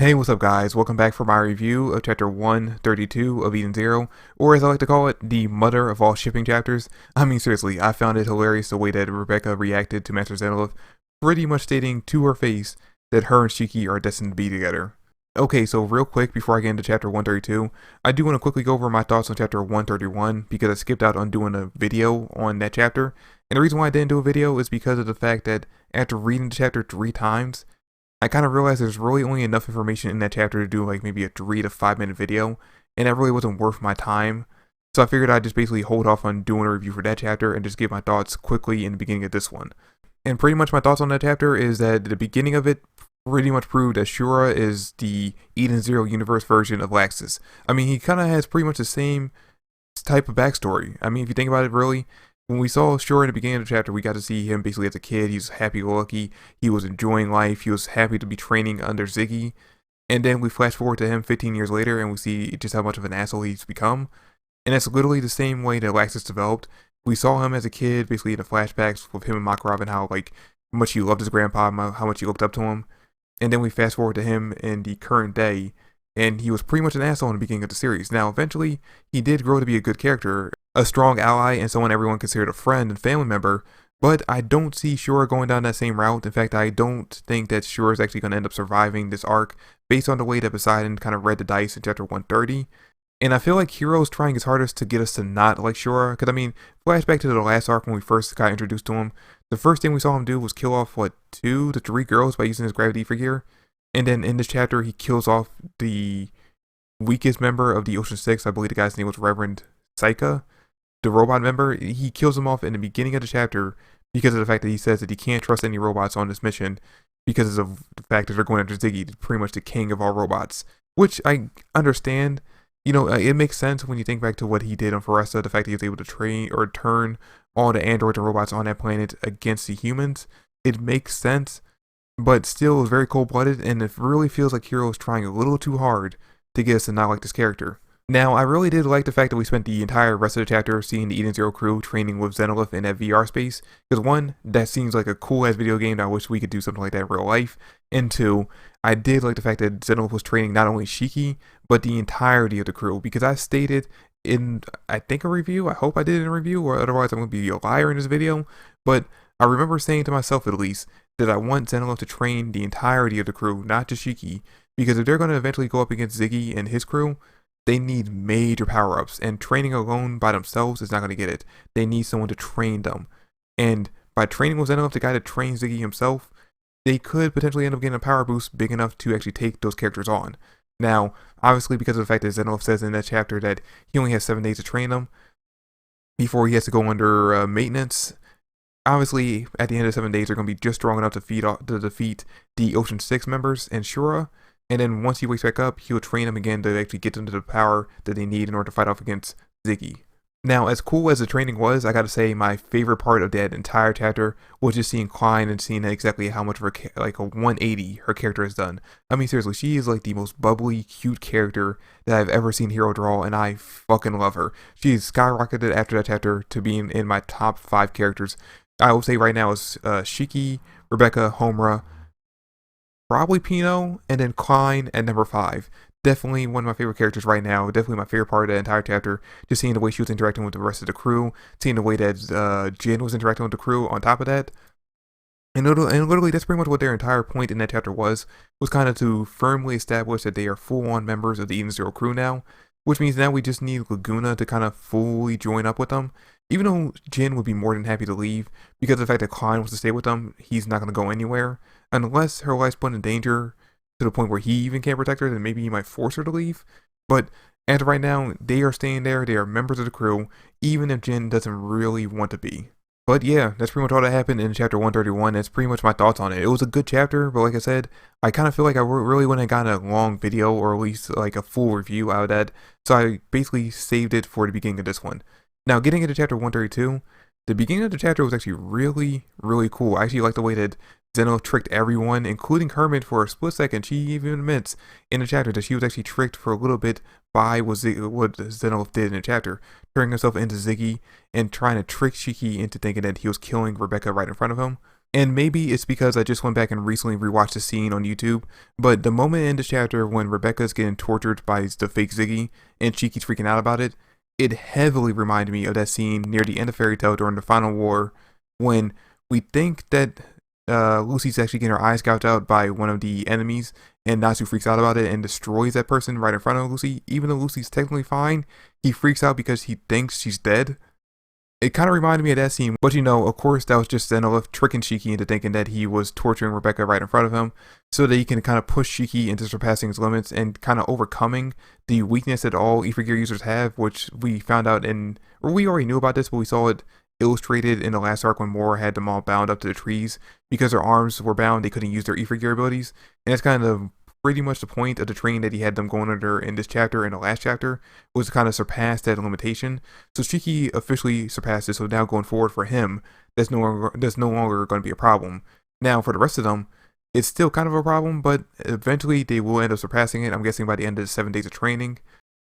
Hey, what's up guys? Welcome back for my review of chapter 132 of Eden Zero, or as I like to call it, the mother of all shipping chapters. I mean seriously, I found it hilarious the way that Rebecca reacted to Master Zenith, pretty much stating to her face that her and Shiki are destined to be together. Okay, so real quick before I get into chapter 132, I do want to quickly go over my thoughts on chapter 131 because I skipped out on doing a video on that chapter. And the reason why I didn't do a video is because of the fact that after reading the chapter 3 times, I kind of realized there's really only enough information in that chapter to do like maybe a 3 to 5 minute video, and that really wasn't worth my time. So I figured I'd just basically hold off on doing a review for that chapter and just give my thoughts quickly in the beginning of this one. And pretty much my thoughts on that chapter is that the beginning of it pretty much proved that Shura is the Eden Zero universe version of Laxus. I mean, he kind of has pretty much the same type of backstory. I mean, if you think about it really, when we saw Shura in the beginning of the chapter, we got to see him basically as a kid. He's happy-go-lucky. He was enjoying life. He was happy to be training under Ziggy. And then we flash forward to him 15 years later, and we see just how much of an asshole he's become. And that's literally the same way that Laxus developed. We saw him as a kid, basically in the flashbacks with him and Makarov and how much he loved his grandpa, how much he looked up to him. And then we fast forward to him in the current day, and he was pretty much an asshole in the beginning of the series. Now, eventually, he did grow to be a good character, a strong ally, and someone everyone considered a friend and family member, but I don't see Shura going down that same route. In fact, I don't think that Shura is actually going to end up surviving this arc based on the way that Poseidon kind of read the dice in chapter 130. And I feel like Hiro's trying his hardest to get us to not like Shura, because I mean, flashback to the last arc when we first got introduced to him, the first thing we saw him do was kill off, 2 to 3 girls by using his gravity figure. And then in this chapter, he kills off the weakest member of the Ocean Six. I believe the guy's name was Reverend Saika, the robot member. He kills him off in the beginning of the chapter because of the fact that he says that he can't trust any robots on this mission because of the fact that they're going after Ziggy, pretty much the king of all robots. Which I understand. You know, it makes sense when you think back to what he did on Foresta, the fact that he was able to train or turn all the androids and robots on that planet against the humans. It makes sense. But still is very cold-blooded, and it really feels like Hiro is trying a little too hard to get us to not like this character. Now, I really did like the fact that we spent the entire rest of the chapter seeing the Eden Zero crew training with Zenith in that VR space, because 1, that seems like a cool-ass video game that I wish we could do something like that in real life, and 2, I did like the fact that Zenith was training not only Shiki, but the entirety of the crew, because I stated in, I think, a review, I hope I did in a review, or otherwise I'm going to be a liar in this video, but I remember saying to myself at least, that I want Zenith to train the entirety of the crew, not just Shiki, because if they're going to eventually go up against Ziggy and his crew, they need major power-ups, and training alone by themselves is not going to get it. They need someone to train them, and by training with Zenith, the guy that trains Ziggy himself, they could potentially end up getting a power boost big enough to actually take those characters on. Now, obviously because of the fact that Zenith says in that chapter that he only has 7 days to train them before he has to go under maintenance. Obviously, at the end of 7 days, they're going to be just strong enough to defeat the Ocean 6 members and Shura, and then once he wakes back up, he'll train them again to actually get them to the power that they need in order to fight off against Ziggy. Now, as cool as the training was, I gotta say my favorite part of that entire chapter was just seeing Klein and seeing exactly how much of her, like a 180 her character has done. I mean, seriously, she is like the most bubbly, cute character that I've ever seen Hiro draw, and I fucking love her. She's skyrocketed after that chapter to being in my top 5 characters. I would say right now is Shiki, Rebecca, Homura, probably Pino, and then Klein at number 5. Definitely one of my favorite characters right now. Definitely my favorite part of the entire chapter. Just seeing the way she was interacting with the rest of the crew. Seeing the way that Jin was interacting with the crew on top of that. And literally that's pretty much what their entire point in that chapter was kind of to firmly establish that they are full-on members of the Eden Zero crew now. Which means now we just need Laguna to kind of fully join up with them. Even though Jin would be more than happy to leave, because of the fact that Klein wants to stay with them, he's not going to go anywhere. Unless her life's put in danger to the point where he even can't protect her, then maybe he might force her to leave. But as of right now, they are staying there, they are members of the crew, even if Jin doesn't really want to be. But yeah, that's pretty much all that happened in chapter 131. That's pretty much my thoughts on it. It was a good chapter, but like I said, I kind of feel like I really wouldn't have gotten a long video, or at least like a full review out of that. So I basically saved it for the beginning of this one. Now, getting into chapter 132, the beginning of the chapter was actually really, really cool. I actually like the way that Zenith tricked everyone, including Kermit, for a split second. She even admits in the chapter that she was actually tricked for a little bit by what Zenith did in the chapter, turning himself into Ziggy and trying to trick Shiki into thinking that he was killing Rebecca right in front of him. And maybe it's because I just went back and recently rewatched the scene on YouTube, but the moment in this chapter when Rebecca's getting tortured by the fake Ziggy and she keeps freaking out about it, it heavily reminded me of that scene near the end of Fairy Tail during the final war when we think that Lucy's actually getting her eyes gouged out by one of the enemies, and Natsu freaks out about it and destroys that person right in front of Lucy. Even though Lucy's technically fine, he freaks out because he thinks she's dead. It kind of reminded me of that scene, but of course, that was just Zenilith tricking Shiki into thinking that he was torturing Rebecca right in front of him, so that he can kind of push Shiki into surpassing his limits and kind of overcoming the weakness that all Ether Gear users have, which we found out or we already knew about this, but we saw it illustrated in the last arc when Mora had them all bound up to the trees. Because their arms were bound, they couldn't use their Ether Gear abilities, and that's kind of pretty much the point of the training that he had them going under in this chapter and the last chapter, was to kind of surpass that limitation. So Shiki officially surpassed it, so now going forward for him, that's no longer going to be a problem. Now for the rest of them, it's still kind of a problem, but eventually they will end up surpassing it, I'm guessing by the end of the 7 days of training.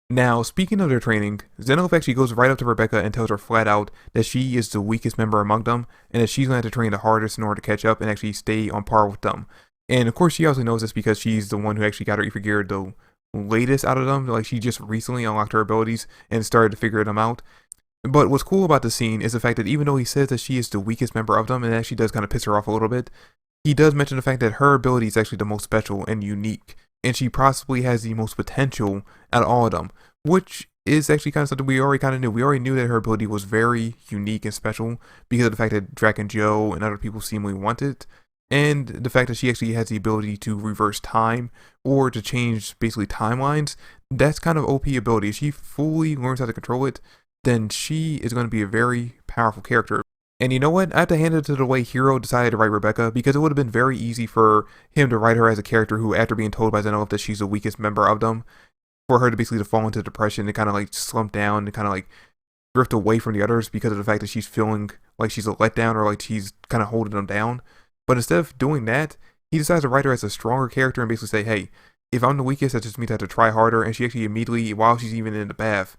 Now, speaking of their training, Zenilith actually goes right up to Rebecca and tells her flat out that she is the weakest member among them, and that she's going to have to train the hardest in order to catch up and actually stay on par with them. And of course, she also knows this because she's the one who actually got her Ether Gear the latest out of them. Like, she just recently unlocked her abilities and started to figure them out. But what's cool about the scene is the fact that even though he says that she is the weakest member of them, and it actually does kind of piss her off a little bit, he does mention the fact that her ability is actually the most special and unique, and she possibly has the most potential out of all of them, which is actually kind of something we already kind of knew. We already knew that her ability was very unique and special because of the fact that Drac and Joe and other people seemingly want it. And the fact that she actually has the ability to reverse time or to change basically timelines, that's kind of OP ability. If she fully learns how to control it, then she is going to be a very powerful character. And you know what? I have to hand it to the way Hiro decided to write Rebecca, because it would have been very easy for him to write her as a character who, after being told by Zenilith that she's the weakest member of them, for her to basically to fall into depression and kind of like slump down and kind of like drift away from the others because of the fact that she's feeling like she's a letdown or like she's kind of holding them down. But instead of doing that, he decides to write her as a stronger character and basically say, hey, if I'm the weakest, that just means I have to try harder. And she actually immediately, while she's even in the bath,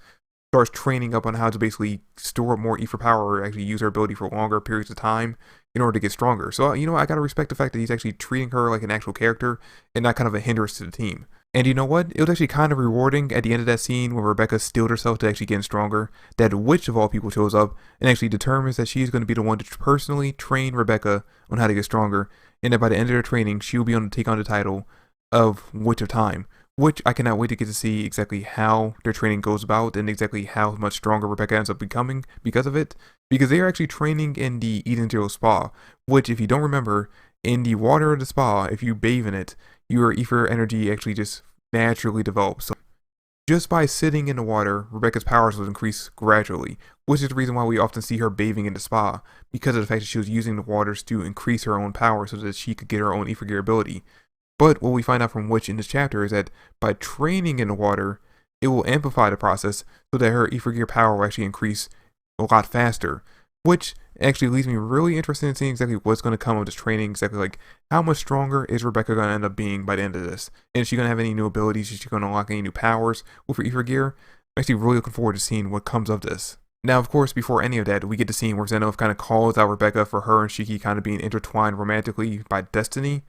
starts training up on how to basically store up more Ether power or actually use her ability for longer periods of time in order to get stronger. So, I gotta respect the fact that he's actually treating her like an actual character and not kind of a hindrance to the team. And you know what? It was actually kind of rewarding at the end of that scene when Rebecca steeled herself to actually getting stronger, that Witch of all people shows up and actually determines that she's going to be the one to personally train Rebecca on how to get stronger, and that by the end of their training, she will be able to take on the title of Witch of Time, which I cannot wait to get to see exactly how their training goes about and exactly how much stronger Rebecca ends up becoming because of it, because they are actually training in the Eden Zero Spa, which, if you don't remember, in the water of the spa, if you bathe in it, your Ether energy actually just naturally develops. So just by sitting in the water, Rebecca's powers will increase gradually, which is the reason why we often see her bathing in the spa, because of the fact that she was using the waters to increase her own power so that she could get her own Ether Gear ability. But what we find out from Witch in this chapter is that by training in the water, it will amplify the process so that her Ether Gear power will actually increase a lot faster, which actually leaves me really interested in seeing exactly what's going to come of this training, exactly like how much stronger is Rebecca going to end up being by the end of this, and is she going to have any new abilities, is she going to unlock any new powers with her Ether Gear? I'm actually really looking forward to seeing what comes of this. Now, of course, before any of that, we get the scene where Zenilith kind of calls out Rebecca for her and Shiki kind of being intertwined romantically by destiny,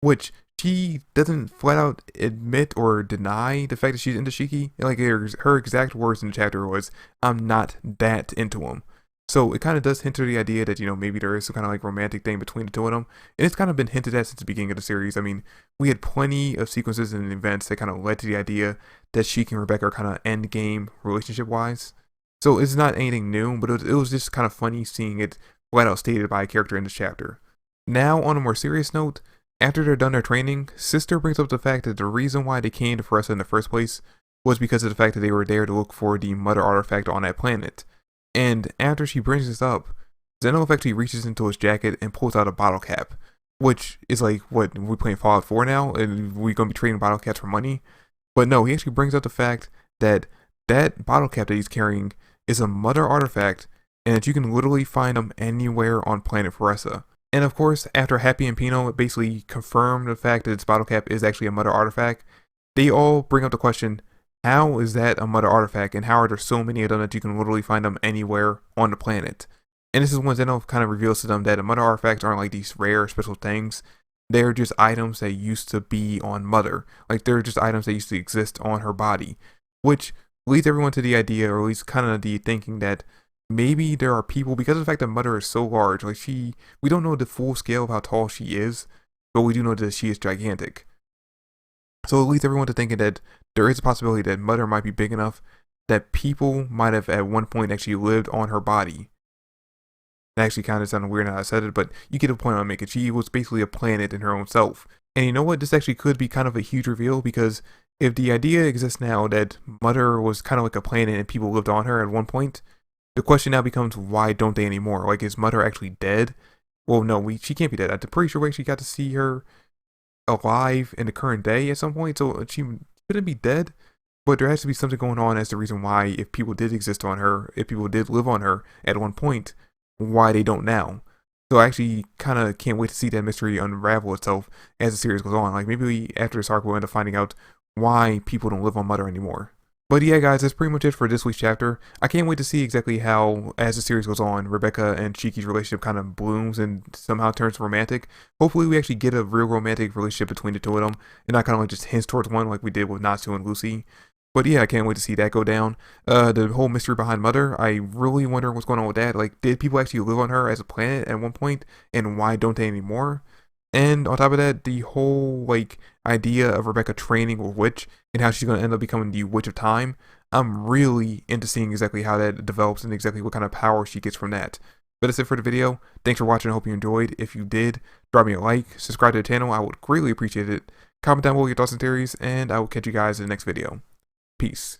which she doesn't flat out admit or deny the fact that she's into Shiki. Like, her exact words in the chapter was, "I'm not that into him." So it kind of does hint to the idea that, maybe there is some kind of like romantic thing between the two of them. And it's kind of been hinted at since the beginning of the series. I mean, we had plenty of sequences and events that kind of led to the idea that Shiki and Rebecca are kind of end game relationship wise. So it's not anything new, but it was just kind of funny seeing it flat out stated by a character in this chapter. Now, on a more serious note, after they're done their training, Sister brings up the fact that the reason why they came to Foressa in the first place was because of the fact that they were there to look for the Mother Artifact on that planet. And after she brings this up, Zenilith actually reaches into his jacket and pulls out a bottle cap, which is like, what, we're playing Fallout 4 now, and we're going to be trading bottle caps for money? But no, he actually brings up the fact that that bottle cap that he's carrying is a Mother Artifact, and that you can literally find them anywhere on planet Foressa. And of course, after Happy and Pino basically confirm the fact that this bottle cap is actually a Mother Artifact, they all bring up the question, how is that a Mother Artifact, and how are there so many of them that you can literally find them anywhere on the planet? And this is when Zeno kind of reveals to them that the Mother artifacts aren't like these rare special things. They're just items that used to be on Mother. Like they're just items that used to exist on her body. Which leads everyone to the idea, or at least kind of the thinking that maybe there are people, because of the fact that Mother is so large, like we don't know the full scale of how tall she is, but we do know that she is gigantic. So it leads everyone to thinking that there is a possibility that Mother might be big enough that people might have at one point actually lived on her body. It actually kind of sounded weird now I said it, but you get the point I'm making. She was basically a planet in her own self. And you know what? This actually could be kind of a huge reveal, because if the idea exists now that Mother was kind of like a planet and people lived on her at one point, the question now becomes, why don't they anymore? Like, is Mother actually dead? Well, no, she can't be dead. I'm pretty sure we actually got to see her alive in the current day at some point, so she shouldn't be dead. But there has to be something going on as the reason why, if people did exist on her, if people did live on her at one point, why they don't now. So I actually kind of can't wait to see that mystery unravel itself as the series goes on. Like, maybe after this arc we'll end up finding out why people don't live on Mother anymore. But yeah, guys, that's pretty much it for this week's chapter. I can't wait to see exactly how, as the series goes on, Rebecca and Shiki's relationship kind of blooms and somehow turns romantic. Hopefully we actually get a real romantic relationship between the two of them, and not kind of like just hints towards one like we did with Natsu and Lucy. But yeah, I can't wait to see that go down. The whole mystery behind Mother, I really wonder what's going on with that. Like, did people actually live on her as a planet at one point, and why don't they anymore? And on top of that, the whole like idea of Rebecca training a witch and how she's gonna end up becoming the Witch of Time, I'm really into seeing exactly how that develops and exactly what kind of power she gets from that. But that's it for the video. Thanks for watching. I hope you enjoyed. If you did, drop me a like, subscribe to the channel. I would greatly appreciate it. Comment down below your thoughts and theories, and I will catch you guys in the next video. Peace.